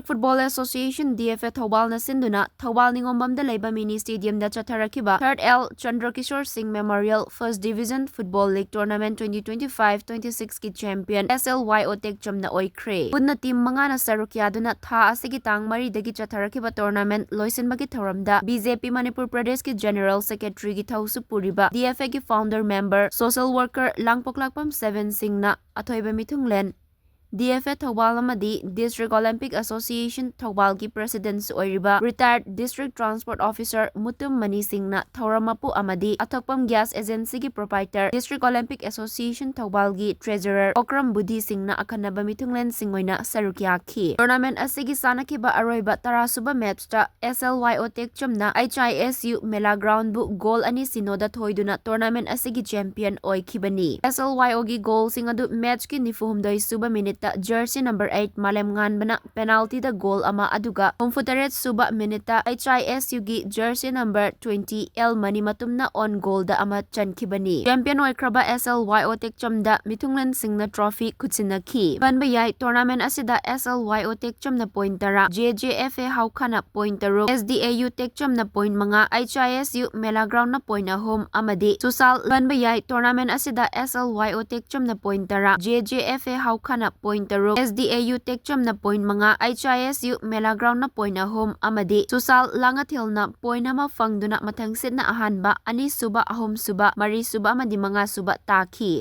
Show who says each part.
Speaker 1: District Football Association DFA Thoubal na sinduna Thoubal Ningombam da leiba mini stadium da chatarakiba 3rd L Chandrakishore Singh Memorial First Division Football League Tournament 2025-26 ki champion SLYO Tekcham na oikre. Punna team mga na sarukyaduna tha asigi tang mari dagi chatarakiba tournament loisinbagi thoramda BJP Manipur Pradesh ki General Secretary ki thausu puriba DFA ki founder member social worker Langpoklakpam 7 Singh na athoiba mithunglen DFA Thoubal amadi District Olympic Association Thoubal ki President oiriba retired District Transport Officer Mutum Mani Singh na Thoramapu amadi Athokpam Gas Agency ki Proprietor District Olympic Association Thoubal ki Treasurer Okram Budhi Singh na akhanaba mithunglen singoina sarukya khi. Tournament asigi sanakiba aroiba tarasuba match ta SLYO Tekcham na HISU Mela Ground bu goal ani sinoda thoiduna tournament asigi champion oikhibani. SLYO gi goal sing adu match ki nifuhumdoi suba minute jersey number 8 Malem Nganbana penalty da goal ama aduga 48 suba minute HISU gi jersey number 20 El Mani matumna on goal da ama chankibani. Champion oikraba SLYO Tekcham da mithunglen singna trophy kutsinakhi. Banbayai tournament asida SLYO Tekcham na point tara JJFA haukhana point taru SDAU Tekcham na point mga HISU Mela Ground na point ahom amadi susal banbayai tournament asida SLYO Tekcham na point tara JJFA haukhana point taruk SDAU Tekcham na point mga HISU Mela Ground na point ahom amadi susal langathil na point ama fangduna mathangsit na ahanba ani suba ahom suba mari suba amadi mga suba taki.